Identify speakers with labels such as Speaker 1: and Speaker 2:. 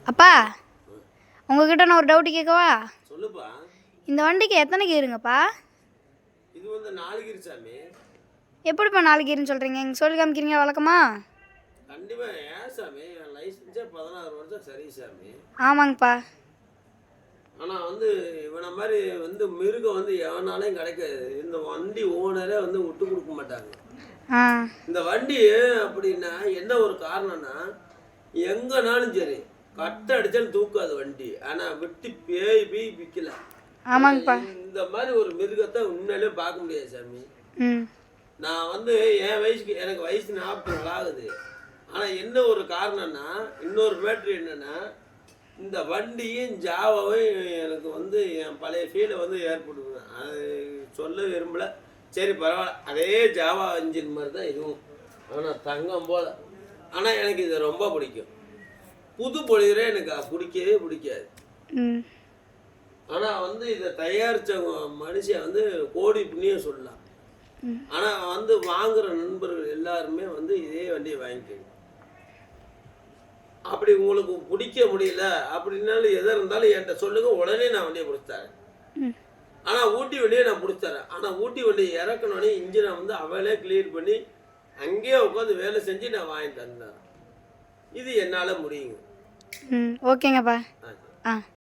Speaker 1: அப்பா உங்ககிட்ட நான் ஒரு டவுட் கேட்கவா?
Speaker 2: சொல்லுப்பா.
Speaker 1: இந்த வண்டிக்கு எத்தனை கீருங்கப்பா?
Speaker 2: இது வந்து 4 கீர் சாமி.
Speaker 1: எப்படிப்பா 4 கீருன்னு சொல்கிறீங்க? எங்கள் சொல்லி காமிக்கிறீங்க வழக்கமா?
Speaker 2: கண்டிப்பா. ஏன் சாமி, என் லைசன்ஸே 16 வருஷம் சரி சாமி.
Speaker 1: ஆமாங்கப்பா.
Speaker 2: ஆனால் வந்து இவனை மாதிரி வந்து மிருகம் வந்து எவனாலையும் கிடைக்காது. இந்த வண்டி ஓனரே வந்து விட்டு கொடுக்க மாட்டாங்க. இந்த வண்டி அப்படின்னா என்ன ஒரு காரணம்னா, எங்கனாலும் சரி கட்ட அடிச்சாலும் தூக்காது வண்டி. ஆனால் விட்டு பேய் விற்கல.
Speaker 1: ஆமாங்கப்பா.
Speaker 2: இந்த மாதிரி ஒரு மிருகத்தை உண்மையிலே பார்க்க முடியாது சாமி. நான் வந்து என் வயசுக்கு எனக்கு வயசு 44 ஆகுது. ஆனால் என்ன ஒரு காரணம்னா, இன்னொரு மேட்ரு என்னென்னா, இந்த வண்டியும் ஜாவாவும் எனக்கு வந்து என் பழைய ஃபீலை வந்து ஏற்படுது. அது சொல்ல விரும்பலை. சரி பரவாயில்ல, அதே ஜாவா இன்ஜின் மாதிரி தான் இதுவும். ஆனால் தங்கம் போல். ஆனால் எனக்கு இது ரொம்ப பிடிக்கும். புது பொழியரே எனக்கு பிடிக்கவே பிடிக்காது. ஆனால் வந்து இதை தயாரித்த மனுஷன் வந்து கோடி புண்ணியம் சொல்லலாம். ஆனால் வந்து வாங்குகிற நண்பர்கள் எல்லாருமே வந்து இதே வண்டியை வாங்கிக்கணும். அப்படி உங்களுக்கு பிடிக்க முடியல அப்படின்னாலும் எதாக இருந்தாலும் என்கிட்ட சொல்லுங்கள், உடனே நான் வண்டியை பிடிச்சி தரேன். ஆனால் ஊட்டி வண்டியை நான் பிடிச்சி தரேன். ஆனால் ஊட்டி வண்டியை இறக்கணுன்னே இன்ஜினை வந்து அவளே கிளியர் பண்ணி அங்கேயே உட்காந்து வேலை செஞ்சு நான் வாங்கிட்டு வந்தேன். இது என்னால் முடியுங்க.
Speaker 1: ஓகேங்கப்பா. ஆ.